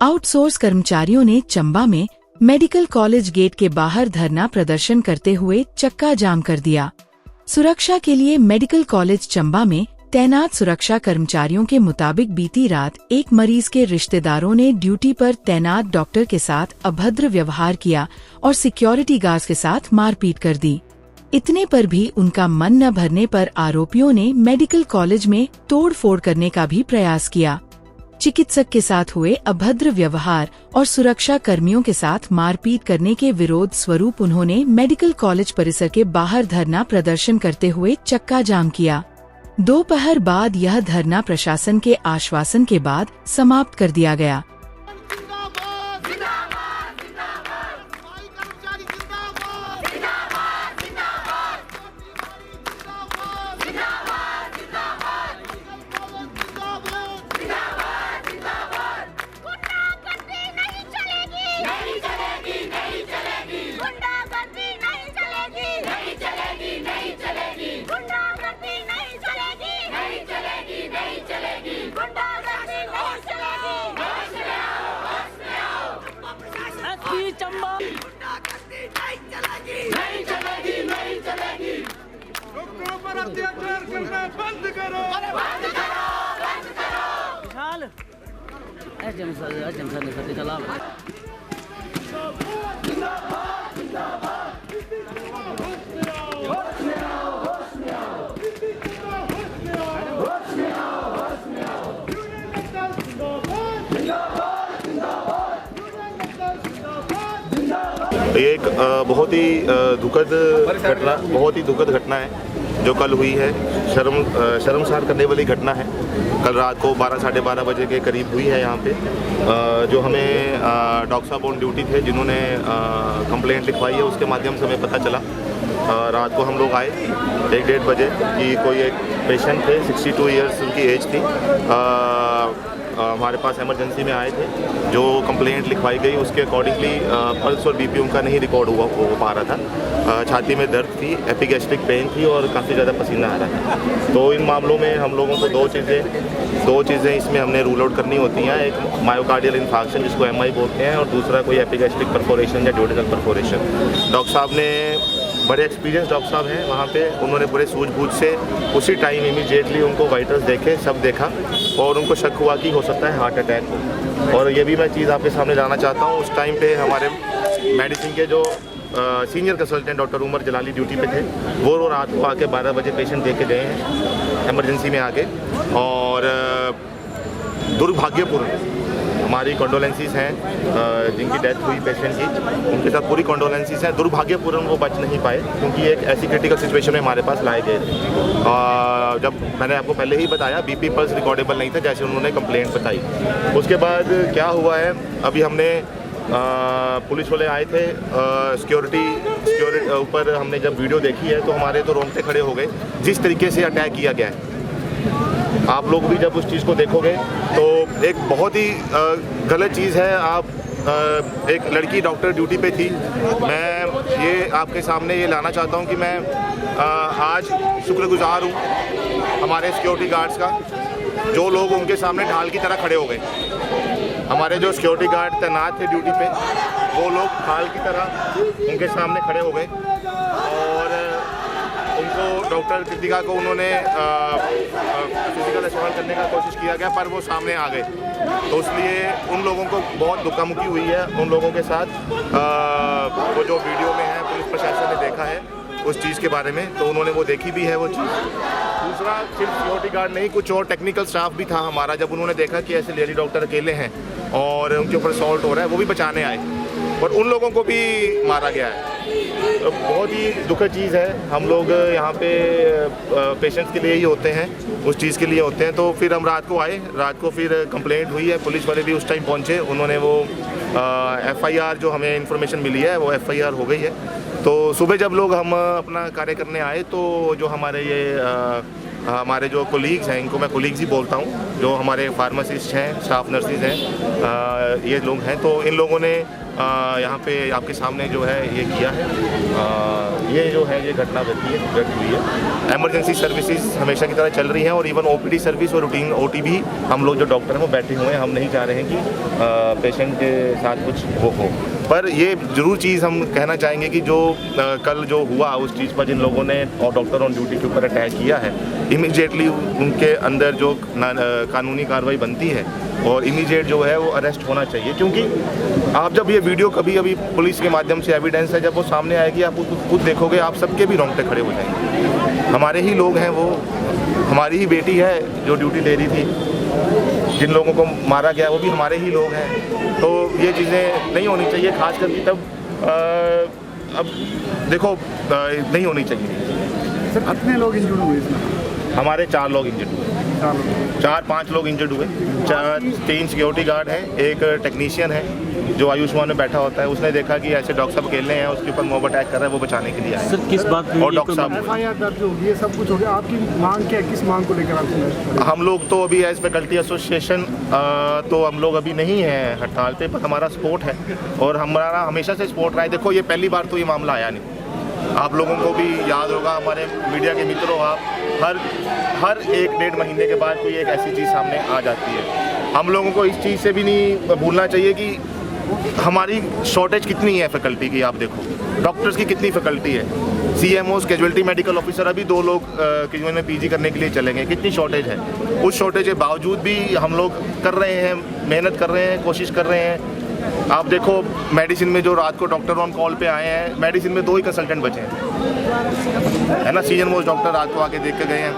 Outsource कर्मचारियों ने चंबा में मेडिकल कॉलेज गेट के बाहर धरना प्रदर्शन करते हुए चक्का जाम कर दिया। सुरक्षा के लिए मेडिकल कॉलेज चंबा में तैनात सुरक्षा कर्मचारियों के मुताबिक बीती रात एक मरीज के रिश्तेदारों ने ड्यूटी पर तैनात डॉक्टर के साथ अभद्र व्यवहार किया और सिक्योरिटी गार्ड्स के साथ मारपीट कर दी। इतने पर भी उनका मन न भरने पर आरोपियों ने मेडिकल कॉलेज में तोड़-फोड़ करने का भी प्रयास किया। चिकित्सक के साथ हुए अभद्र व्यवहार और सुरक्षा कर्मियों के साथ मारपीट करने के विरोध स्वरूप उन्होंने मेडिकल कॉलेज परिसर के बाहर धरना प्रदर्शन करते हुए चक्का जाम किया। दोपहर बाद यह धरना प्रशासन के आश्वासन के बाद समाप्त कर दिया गया। चंबा नहीं चलेगी। डॉक्टरों पर अत्याचार करना बंद करो। विशाल एचएम सर ने सत्य चला ये एक बहुत ही दुखद घटना है जो कल हुई है। शर्मसार करने वाली घटना है। कल रात को 12 साढ़े 12 बजे के करीब हुई है यहाँ पे। जो हमें डॉक्टर साहब ऑन ड्यूटी थे जिन्होंने कंप्लेंट लिखवाई है, उसके माध्यम से हमें पता चला। रात को हम लोग आए 1-1:30 बजे कि कोई एक पेशेंट थे, 62 ईयर्स उनकी एज थी। हमारे पास इमरजेंसी में आए थे। जो कंप्लेंट लिखवाई गई उसके अकॉर्डिंगली पल्स और बीपी उनका नहीं रिकॉर्ड हो पा रहा था। छाती में दर्द थी, एपिगैस्ट्रिक पेन थी और काफ़ी ज़्यादा पसीना आ रहा था। तो इन मामलों में हम लोगों को दो चीज़ें इसमें हमने रूल आउट करनी होती हैं। एक मायोकार्डियल इन्फार्क्शन जिसको MI बोलते हैं, और दूसरा कोई एपिगैस्ट्रिक परफोरेशन या ड्यूडेनल परफोरेशन। डॉक्टर साहब ने बड़े एक्सपीरियंस डॉक्टर साहब हैं वहाँ पे। उन्होंने बड़े सूझबूझ से उसी टाइम इमीडिएटली उनको वाइटल्स देखे, सब देखा और उनको शक हुआ कि हो सकता है हार्ट अटैक हो। और ये भी मैं चीज़ आपके सामने लाना चाहता हूँ, उस टाइम पे हमारे मेडिसिन के जो senior consultant doctor Umar Jalali duty पे थे, वो रात को आके 12 बजे पेशेंट देख के गए हैं इमरजेंसी में आके। और दुर्भाग्यपूर्ण हमारी कंडोलेंसीज हैं जिनकी डेथ हुई पेशेंट की, उनके साथ पूरी कंडोलेंसीज हैं। दुर्भाग्यपूर्ण वो बच नहीं पाए क्योंकि एक ऐसी क्रिटिकल सिचुएशन में हमारे पास लाए गए थे। जब मैंने आपको पहले ही बताया बीपी पल्स रिकॉर्डेबल नहीं था जैसे उन्होंने कंप्लेंट बताई। उसके बाद क्या हुआ है, अभी हमने पुलिस वाले आए थे, सिक्योरिटी ऊपर हमने जब वीडियो देखी है तो हमारे तो रोंगटे खड़े हो गए जिस तरीके से अटैक किया गया है। आप लोग भी जब उस चीज़ को देखोगे तो एक बहुत ही गलत चीज़ है। आप एक लड़की डॉक्टर ड्यूटी पे थी। मैं ये आपके सामने ये लाना चाहता हूँ कि मैं आज शुक्रगुजार हूँ हमारे सिक्योरिटी गार्ड्स का, जो लोग उनके सामने ढाल की तरह खड़े हो गए। हमारे जो सिक्योरिटी गार्ड तैनात थे ड्यूटी पे, वो लोग ढाल की तरह उनके सामने खड़े हो गए और उनको डॉक्टर कृतिका को उन्होंने फिजिकल असॉल्ट करने का कोशिश किया गया, पर वो सामने आ गए। तो इसलिए उन लोगों को बहुत धक्का-मुक्की हुई है। उन लोगों के साथ वो जो वीडियो में है, पुलिस प्रशासन ने देखा है उस चीज़ के बारे में, तो उन्होंने वो देखी भी है वो चीज़। दूसरा, सिर्फ सिक्योरिटी गार्ड नहीं, कुछ और टेक्निकल स्टाफ भी था हमारा। जब उन्होंने देखा कि ऐसे लेडी डॉक्टर अकेले हैं और उनके ऊपर असॉल्ट हो रहा है, वो भी बचाने आए और उन लोगों को भी मारा गया है। तो बहुत ही दुखद चीज़ है। हम लोग यहाँ पे पेशेंट्स के लिए ही होते हैं, उस चीज़ के लिए होते हैं। तो फिर हम रात को आए, रात को फिर कंप्लेंट हुई है, पुलिस वाले भी उस टाइम पहुँचे। उन्होंने वो FIR जो हमें इन्फॉर्मेशन मिली है वो FIR हो गई है। तो सुबह जब लोग हम अपना कार्य करने आए तो जो हमारे जो कोलीग्स हैं, इनको मैं कोलीग्स ही बोलता हूँ, जो हमारे फार्मासिस्ट हैं, स्टाफ नर्सिस हैं, ये लोग हैं, तो इन लोगों ने यहाँ पे आपके सामने जो है ये किया है। ये जो है ये घटना घट हुई है। इमरजेंसी सर्विसेज हमेशा की तरह चल रही हैं और इवन ओपीडी सर्विस और रूटीन ओटी भी हम लोग जो डॉक्टर हैं वो बैठे हुए हैं। हम नहीं चाह रहे हैं कि पेशेंट के साथ कुछ वो हो, पर ये ज़रूर चीज़ हम कहना चाहेंगे कि जो कल जो हुआ उस चीज़ पर जिन लोगों ने और डॉक्टर ऑन ड्यूटी के ऊपर अटैक किया है, इमीडिएटली उनके अंदर जो कानूनी कार्रवाई बनती है और इमीडिएट जो है वो अरेस्ट होना चाहिए। क्योंकि आप जब ये वीडियो कभी अभी पुलिस के माध्यम से एविडेंस है, जब वो सामने आएगी आप खुद देखोगे, आप सबके भी रोंगटे खड़े हो जाएंगे। हमारे ही लोग हैं, वो हमारी ही बेटी है जो ड्यूटी दे रही थी, जिन लोगों को मारा गया वो भी हमारे ही लोग हैं। तो ये चीज़ें नहीं होनी चाहिए, खास करके तब अब देखो नहीं होनी चाहिए। सर कितने लोग इंजर्ड हुए इसमें? हमारे 4 लोग इंजर्ड हुए, 4-5 लोग इंजर्ड हुए। 3 सिक्योरिटी गार्ड हैं, एक टेक्नीशियन है जो आयुष्मान में बैठा होता है, उसने देखा कि ऐसे डॉक्टर साहब अकेले हैं, उसके ऊपर मॉब अटैक कर रहा है, वो बचाने के लिए आए। सर किस बात पे और डॉक्टर साहब FIR दर्ज होगी, ये सब कुछ हो गया। आपकी मांग क्या है, किस मांग को लेकर आप? हम लोग तो अभी एज फैकल्टी एसोसिएशन तो हम लोग अभी नहीं हैं हड़ताल पे, पर हमारा सपोर्ट है और हमारा हमेशा से सपोर्ट रहा है। देखो ये पहली बार तो ये मामला आया नहीं, आप लोगों को भी याद होगा, हमारे मीडिया के मित्रों, आप हर 1-1.5 महीने के बाद कोई एक ऐसी चीज़ सामने आ जाती है। हम लोगों को इस चीज़ से भी नहीं भूलना चाहिए कि हमारी शॉर्टेज कितनी है फैकल्टी की। आप देखो डॉक्टर्स की कितनी फैकल्टी है, CMOs कैजुअल्टी मेडिकल ऑफिसर अभी 2 लोग में PG करने के लिए चले गए, कितनी शॉर्टेज है। उस शॉर्टेज के बावजूद भी हम लोग कर रहे हैं, मेहनत कर रहे हैं, कोशिश कर रहे हैं। आप देखो मेडिसिन में जो रात को डॉक्टर ऑन कॉल पे आए हैं, मेडिसिन में 2 ही कंसल्टेंट बचे हैं, है ना। सीजन मोस्ट डॉक्टर रात को आके देख के गए हैं।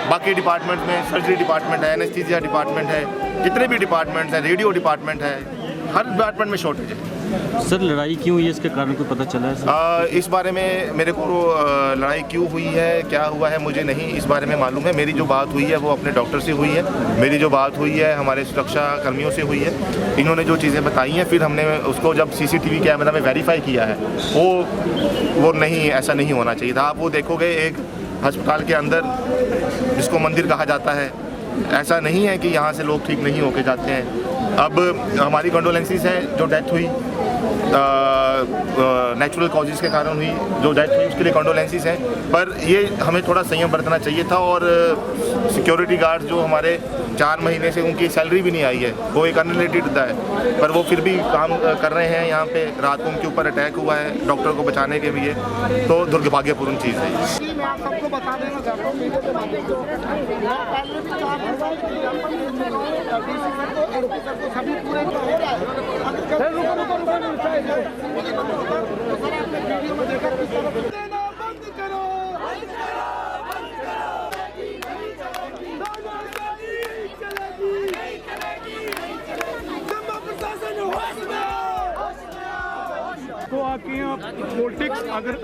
बाकी डिपार्टमेंट में सर्जरी डिपार्टमेंट है, एनेस्थीसिया डिपार्टमेंट है, जितने भी डिपार्टमेंट्स हैं, रेडियो डिपार्टमेंट है, हर डिपार्टमेंट में शॉर्टेज है। सर लड़ाई क्यों हुई है, इसके कारण कोई पता चला है सर? इस बारे में मेरे को लड़ाई क्यों हुई है, क्या हुआ है, मुझे नहीं इस बारे में मालूम है। मेरी जो बात हुई है वो अपने डॉक्टर से हुई है, मेरी जो बात हुई है हमारे सुरक्षा कर्मियों से हुई है। इन्होंने जो चीज़ें बताई हैं, फिर हमने उसको जब CCTV कैमरा में वेरीफाई किया है, वो नहीं, ऐसा नहीं होना चाहिए था। आप वो देखोगे एक अस्पताल के अंदर जिसको मंदिर कहा जाता है, ऐसा नहीं है कि यहाँ से लोग ठीक नहीं होके जाते हैं। अब हमारी कंडोलेंसीज हैं, जो डेथ हुई नेचुरल कॉजेज़ के कारण हुई, जो डेथ हुई उसके लिए कंडोलेंसीज हैं, पर ये हमें थोड़ा संयम बरतना चाहिए था। और सिक्योरिटी गार्ड जो हमारे 4 महीने से उनकी सैलरी भी नहीं आई है, वो एक अनरिलेटेड है, पर वो फिर भी काम कर रहे हैं यहाँ पे। रात को उनके ऊपर अटैक हुआ है डॉक्टर को बचाने के लिए, तो दुर्भाग्यपूर्ण चीज़ है। मैं आप सबको बता देना चाहता हूँ, मीडिया के माध्यम से पहले भी 4 सभी पूरे हो रहा है। देना बंद करो, चंबा प्रशासन होश में तो आपके यहाँ पॉलिटिक्स अगर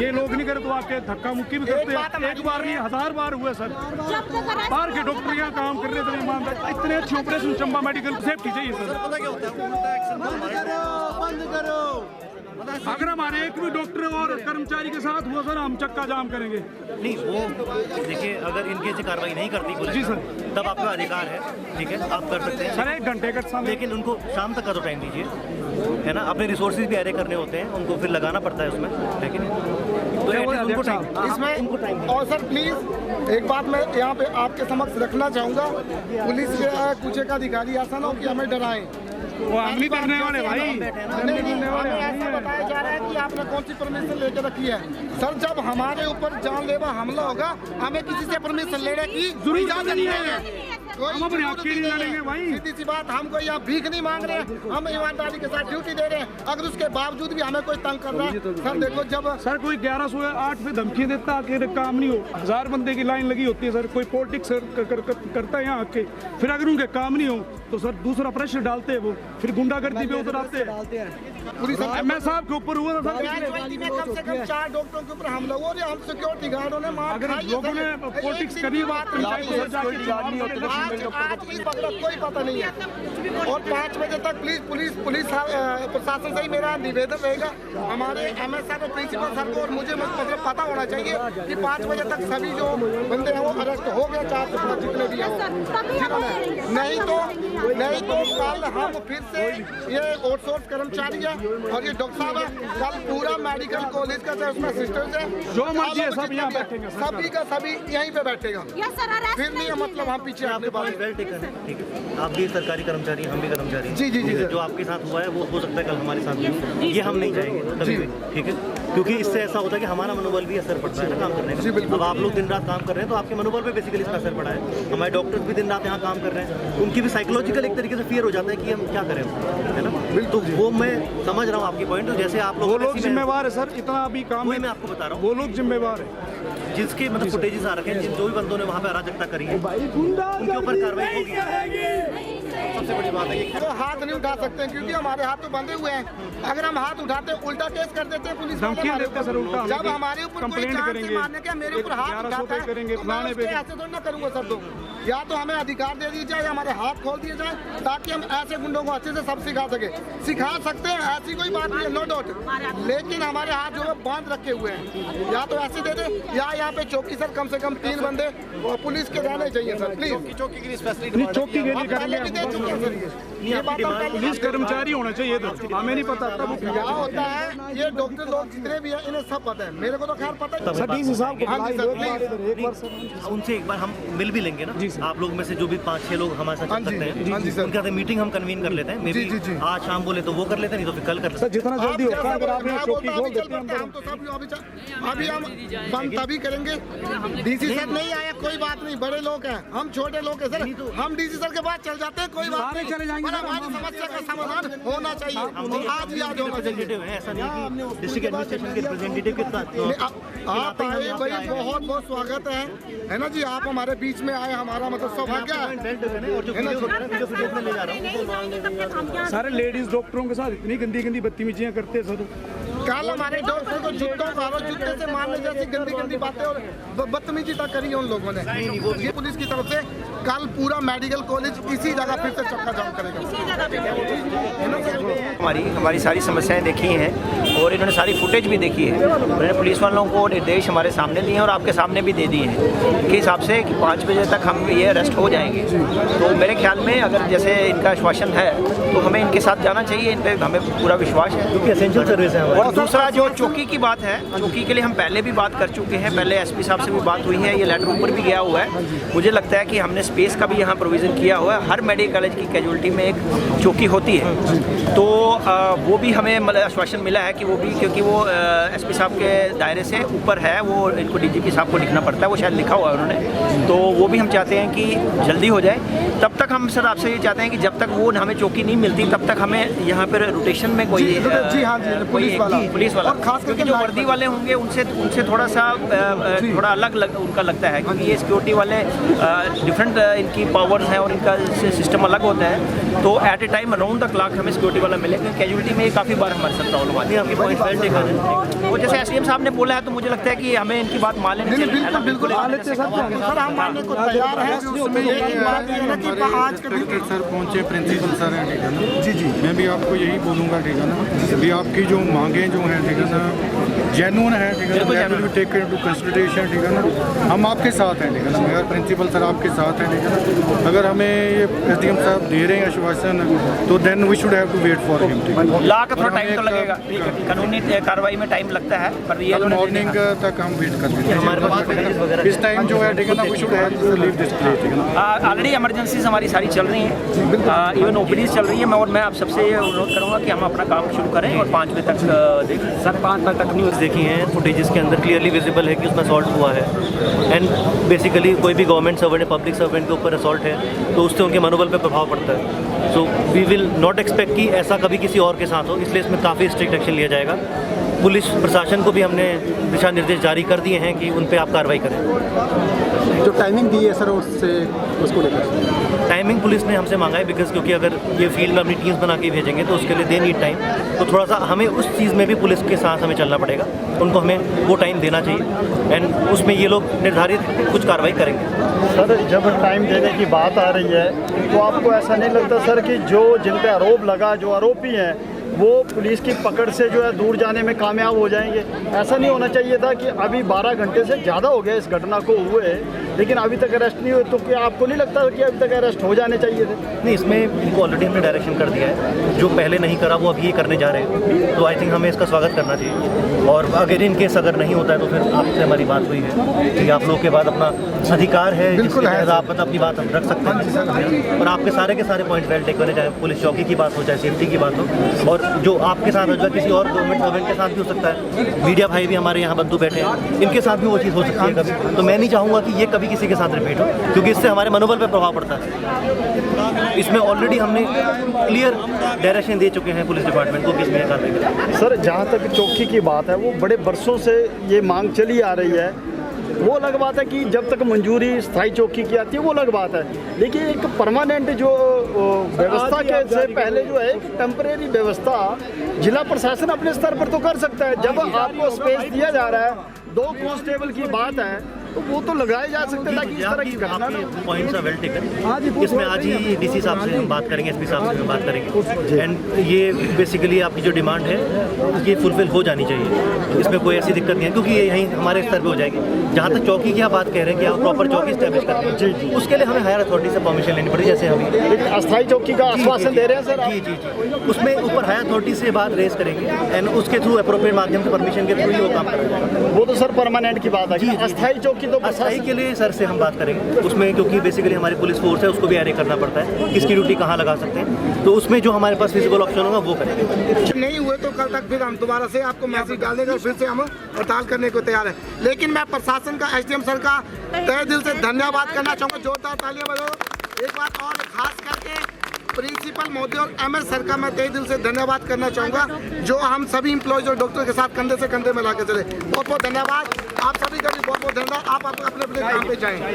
ये लोग नहीं करे तो आपके धक्का मुक्की भी करते हैं। एक बार नहीं 1000 बार हुए सर। बाहर के डॉक्टर यहाँ काम कर रहे थे, ईमानदार इतने अच्छे ऑपरेशन चंबा मेडिकल सेफ्टी चाहिए सर। बंद करो। अगर हमारे एक भी डॉक्टर और कर्मचारी के साथ हुआ सर, हम चक्का जाम करेंगे। नहीं वो देखिए, अगर इनके से कार्रवाई नहीं करती पुलिस जी सर, तब आपका अधिकार है, ठीक है, आप कर सकते हैं सर 1 घंटे का समय। लेकिन उनको शाम तक का तो टाइम दीजिए, है ना। अपने रिसोर्सेज भी अरे करने होते हैं, उनको फिर लगाना पड़ता है उसमें, लेकिन तो उनको टाइम इसमें। और सर प्लीज एक बात मैं यहाँ पे आपके समक्ष रखना चाहूँगा, पुलिस के कुछ एक अधिकारी ऐसा ना हो कि हमें डराएं। वो हम नहीं करने वाले भाई, ऐसा बताया जा रहा है कि आपने कौन सी परमिशन लेके रखी है। सर जब हमारे ऊपर जानलेवा हमला होगा, हमें किसी से परमिशन लेने की इजाजत नहीं है। हम अपने हक के लिए लड़ेंगे भाई। सीधी सी बात, हम कोई यहाँ भीख नहीं मांग रहे हैं, हम ईमानदारी के साथ ड्यूटी दे रहे हैं। अगर उसके बावजूद भी हमें कोई तंग कर रहा है, सर देखो जब सर कोई 1108 पे धमकी देता कि काम नहीं हो, 1000 बंदे की लाइन लगी होती है सर। कोई पॉलिटिक्स करता है यहाँ आके, फिर अगर उनके काम नहीं हो तो सर दूसरा प्रेशर डालते हैं, वो फिर गुंडागर्दी पे उतर आते हैं। पूरी एमएस साहब के ऊपर हुआ था सर, कम से कम 4 डॉक्टरों के ऊपर हमला हुआ और हम सिक्योरिटी गार्डों ने मार खाई। अगर लोगों ने पॉलिटिक्स करी बात आज इस बात का कोई पता नहीं है। और 5 बजे तक प्लीज पुलिस प्रशासन से ही मेरा निवेदन रहेगा, हमारे एमएस साहब और प्रिंसिपल सर को और मुझे मतलब पता होना चाहिए कि 5 बजे तक सभी जो बंदे हैं वो अरेस्ट हो गए 4 से 5 जितने भी हैं जिन्होंने, नहीं तो कल हम फिर से ये आउटसोर्स कर्मचारी है और ये डॉक्टर साहब है, कल पूरा मेडिकल कॉलेज का चाहे उसमें सिस्टर्स है जो मर्जी है सब यहाँ बैठेंगे, सभी का सभी यहीं पे बैठेगा, फिर नहीं मतलब हम पीछे आपके बारे में। ठीक है, आप भी सरकारी कर्मचारी, हम भी कर्मचारी। जी जी जी, जो आपके साथ हुआ है वो हो सकता है कल हमारे साथ भी हो, ये हम नहीं चाहेंगे कभी भी, ठीक है, क्योंकि इससे ऐसा होता है कि हमारा मनोबल भी असर पड़ता है ना काम करने का। अब आप लोग दिन रात काम कर रहे हैं तो आपके मनोबल पे बेसिकली इसका असर पड़ा है। हमारे डॉक्टर्स भी दिन रात यहाँ काम कर रहे हैं, उनकी भी साइकोलॉजिकल एक तरीके से फियर हो जाता है कि हम क्या करें, है ना। तो वो मैं समझ रहा हूँ आपकी पॉइंट, जैसे आप लोग जिम्मेवार है सर, इतना अभी काम मैं आपको बता रहा हूँ, वो लोग जिम्मेवार है जिसके मतलब फुटेजेस आ रखे हैं, जिन जो भी बंदों ने वहाँ पे अराजकता करी है उनके ऊपर कार्रवाई होगी। सबसे बड़ी बात है कि वो हाथ नहीं उठा सकते हैं क्योंकि हमारे हाथ तो बंधे हुए हैं। अगर हम हाथ उठाते उल्टा केस कर देते हैं पुलिस वाले हमारे ऊपर। जब हमारे ऊपर कोई चांस से मारने के मेरे ऊपर हाथ उठाता है तो मैं उसके ऐसे थोड़ा ना करूँगा सर। तो या तो हमें अधिकार दे दी जाए या हमारे हाथ खोल दिए जाए ताकि हम ऐसे गुंडों को अच्छे से सब सिखा सकते हैं, ऐसी कोई बात नहीं है, नो डाउट। लेकिन हमारे हाथ जो है बांध रखे हुए हैं, या तो ऐसे दे दे या यहाँ पे चौकी सर कम से कम 3 बंदे और पुलिस के रहने चाहिए सर प्लीज। चौकी के लिए पहले भी दे चुके हैं सर ये बात हम पहले पुलिस कर्मचारी होना चाहिए था, हमें नहीं पता तब क्या होता है। ये डॉक्टर लोग जितने भी हैं इन्हें सब पता है, मेरे को तो खैर पता है। सर डीसी साहब को हाँ जी सर प्लीज उनसे एक बार हम मिल भी लेंगे ना, आप लोग में से जो भी 5-6 लोग हमारे साथ चल सकते हैं, हाँ जी सर, उनके साथ मीटिंग हम कन्वीन कर लेते हैं। मे बी आज शाम बोले तो वो कर लेते हैं, नहीं तो फिर कल कर लेते हैं। जितना जल्दी होगा अगर आपने चौकी खोल देते हैं हम तो सब अभी हम बंद तभी करेंगे। डीसी सर नहीं आया कोई बात नहीं, बड़े लोग हैं, हम छोटे लोग हैं सर, हम डीसी सर के बाद चल जाते हैं कोई बात नहीं, पर हमारी समस्या का समाधान होना चाहिए और आज ही आज होना चाहिए। ऐसा नहीं कि डिस्ट्रिक्ट एडमिनिस्ट्रेशन के रिप्रेजेंटेटिव के साथ आप आए भाई, बहुत बहुत स्वागत है ना जी, आप हमारे बीच में आए, हमारा मतलब सौभाग्य है। सारे लेडीज डॉक्टरों के साथ इतनी गंदी गंदी बदतमीजियां करते सर। कल हमारे डॉक्टर को जूते से मारने जैसी गंदी गंदी बातें और बदतमीजी तक करी है उन लोगों ने। ये पुलिस की तरफ से कल पूरा मेडिकल कॉलेज इसी जगह फिर से चक्का जाम करेगा। हमारी सारी समस्याएं देखी हैं और इन्होंने सारी फुटेज भी देखी है। उन्होंने पुलिस वालों को निर्देश हमारे सामने दिए हैं और आपके सामने भी दे दिए हैं कि हिसाब से कि 5 बजे तक हम ये अरेस्ट हो जाएंगे। तो मेरे ख्याल में अगर जैसे इनका आश्वासन है तो हमें इनके साथ जाना चाहिए, इन पर हमें पूरा विश्वास है क्योंकि एसेंशियल सर्विस है। और दूसरा जो चौकी की बात है, चौकी के लिए हम पहले भी बात कर चुके हैं, पहले एसपी साहब से भी बात हुई है, ये लेटर ऊपर भी गया हुआ है। मुझे लगता है कि हमने स्पेस का भी यहाँ प्रोविज़न किया हुआ है, हर मेडिकल कॉलेज की कैजुअलिटी में एक चौकी होती है। तो वो भी हमें मतलब आश्वासन मिला है कि वो भी, क्योंकि वो एसपी साहब के दायरे से ऊपर है, वो इनको डीजीपी साहब को लिखना पड़ता है, वो शायद लिखा हुआ है उन्होंने, तो वो भी हम चाहते हैं कि जल्दी हो जाए। तब तक हम सर आपसे ये चाहते हैं कि जब तक वो हमें चौकी नहीं मिलती तब तक हमें यहाँ पर रोटेशन में कोई पुलिस वाला क्योंकि जो वर्दी वाले होंगे उनसे थोड़ा सा थोड़ा अलग उनका लगता है, क्योंकि ये सिक्योरिटी वाले डिफरेंट इनकी पावर्स हैं और इनका सिस्टम अलग होता है। तो at a time around the clock हमें सिक्योरिटी वाला मिले, क्योंकि कैजुअलिटी में काफ़ी बार हमारे साथ प्रॉब्लम आती है। आपकी पॉइंट वेल टेकन है। वो जैसे एसडीएम साहब ने बोला है तो मुझे लगता है कि हमें इनकी बात मान लेनी चाहिए। बिल्कुल सर, हम मानने को तैयार हैं। आज के दिन सर पहुँचे प्रिंसिपल सर हैं, ठीक है ना। जी जी, मैं भी आपको यही बोलूँगा, ठीक है ना, अभी आपकी जो मांगें जो हैं, ठीक है ना, जेन्युइन है, ठीक है ना, will be taken into consideration, ठीक है ना। हम आपके साथ हैं, ठीक है ना, मेरा प्रिंसिपल सर आपके साथ हैं, ठीक है ना। अगर हमें ये एसडीएम साहब दे रहे हैं आश्वासन तो then we should have to wait for him, ठीक है। लॉ का थोड़ा टाइम तो लगेगा, कानूनी कार्रवाई में टाइम लगता है, पर ये मॉर्निंग तक हम वेट कर लेते हैं। इस टाइम जो है, ठीक है ना, we should have to leave this place, ठीक है ना। ऑलरेडी इमरजेंसीज हमारी सारी चल रही हैं, इवन ओपीडीज चल रही है। और मैं आप सबसे ये अनुरोध करूँगा कि हम अपना काम शुरू करें और 5 बजे तक देखें। सर 5 बजे तक न्यूज़ देखी हैं, फुटेजेस के अंदर क्लियरली विजिबल है कि उसमें असॉल्ट हुआ है। एंड बेसिकली कोई भी गवर्नमेंट सर्वेंट या पब्लिक सर्वेंट के ऊपर असॉल्ट है तो उससे उनके मनोबल पर प्रभाव पड़ता है। So we will not expect कि ऐसा कभी किसी और के साथ हो, इसलिए इसमें काफ़ी स्ट्रिक्ट एक्शन लिया जाएगा। पुलिस प्रशासन को भी हमने दिशा निर्देश जारी कर दिए हैं कि उन पर आप कार्रवाई करें। जो टाइमिंग दी है सर उसको लेकर टाइमिंग पुलिस ने हमसे मांगा है, बिकॉज क्योंकि अगर ये फील्ड में अपनी टीम्स बना के भेजेंगे तो उसके लिए दे नीड टाइम, तो थोड़ा सा हमें उस चीज़ में भी पुलिस के साथ हमें चलना पड़ेगा, उनको हमें वो टाइम देना चाहिए एंड उसमें ये लोग निर्धारित कुछ कार्रवाई करेंगे। सर जब टाइम देने की बात आ रही है तो आपको ऐसा नहीं लगता सर कि जो जिन पे आरोप लगा, जो आरोपी हैं वो पुलिस की पकड़ से जो है दूर जाने में कामयाब हो जाएंगे। ऐसा नहीं होना चाहिए था कि अभी 12 घंटे से ज़्यादा हो गया इस घटना को हुए, लेकिन अभी तक अरेस्ट नहीं हुए। तो क्या आपको नहीं लगता कि अभी तक अरेस्ट हो जाने चाहिए थे? नहीं, इसमें इनको ऑलरेडी हमने डायरेक्शन कर दिया है, जो पहले नहीं करा वो अभी ये करने जा रहे हैं, तो आई थिंक हमें इसका स्वागत करना चाहिए। और अगर इन केस अगर नहीं होता है तो फिर आपसे हमारी बात हुई है कि आप लोगों के बाद अपना अधिकार है, जिसके तहत आप अपनी बात रख सकते हैं। और आपके सारे के सारे पॉइंट वेल टेकन है, चाहे पुलिस चौकी की बात हो, चाहे सेफ्टी की बात हो, और जो आपके साथ हो जाए किसी और गवर्नमेंट सर्वेंट के साथ भी हो सकता है। मीडिया भाई भी हमारे यहाँ बंधु बैठे हैं, इनके साथ भी वो चीज़ हो सकती है कभी। तो मैं नहीं चाहूँगा कि ये कभी किसी के साथ रिपीट हो, क्योंकि इससे हमारे मनोबल पर प्रभाव पड़ता है। इसमें ऑलरेडी हमने क्लियर डायरेक्शन दे चुके हैं पुलिस डिपार्टमेंट को कि इसमें कार्रवाई करें। सर, जहाँ तक चौकी की बात है, वो बड़े बरसों से ये मांग चली आ रही है। वो अलग बात है कि जब तक मंजूरी स्थायी चौकी की आती है वो अलग बात है, लेकिन एक परमानेंट जो व्यवस्था के से पहले जो है एक टेम्परेरी व्यवस्था जिला प्रशासन अपने स्तर पर तो कर सकता है। जब आपको स्पेस दिया जा रहा है, 2 कांस्टेबल की बात है, तो वो तो लगाए जा सकते हैं ताकि इस तरह की घटना ना। Points are well taken. इसमें आज ही डीसी साहब से हम बात करेंगे, एसपी साहब से हम बात करेंगे, एंड ये बेसिकली आपकी जो डिमांड है ये फुलफिल हो जानी चाहिए। इसमें कोई ऐसी दिक्कत नहीं है, क्योंकि ये यहीं हमारे स्तर पे हो जाएगी। जहाँ तक चौकी की आप बात कह रहे हैं कि आप प्रॉपर चौकी स्टैब्लिश करते हैं, जी, उसके लिए हमें हायर अथॉरिटी से परमिशन लेनी पड़ेगी। जैसे हम एक अस्थायी चौकी का आश्वासन दे रहे हैं सर। जी, उसमें ऊपर हायर अथॉरिटी से बात रेज करेंगे, एंड उसके थ्रू अप्रोप्रिएट माध्यम से परमिशन के थ्रू ही वो काम करेंगे। वो तो सर परमानेंट की बात है। अस्थायी चौकी तो अस्थायी के लिए सर से हम बात करेंगे उसमें, क्योंकि बेसिकली हमारी पुलिस फोर्स है, उसको भी एरे करना पड़ता है, किसकी ड्यूटी कहाँ लगा सकते हैं, तो उसमें जो हमारे पास फिजिबल ऑप्शन होगा वो करेंगे। नहीं हुए तो कल तक फिर हम दोबारा से आपको मैसेज डाल देंगे और फिर से हम हड़ताल करने को तैयार है। लेकिन मैं प्रशासन का, एसडीएम सर का तहे दिल से धन्यवाद करना चाहूँगा। जोरदार तालियां बजाओ। एक बात और, खास करके प्रिंसिपल महोदय और एमएस सर का मैं तहे दिल से धन्यवाद करना चाहूँगा, जो हम सभी एम्प्लॉयज और डॉक्टर के साथ कंधे से कंधे मिला के चले। बहुत बहुत धन्यवाद। आप सभी का भी बहुत बहुत धन्यवाद। आप अपने अपने काम पे जाएं।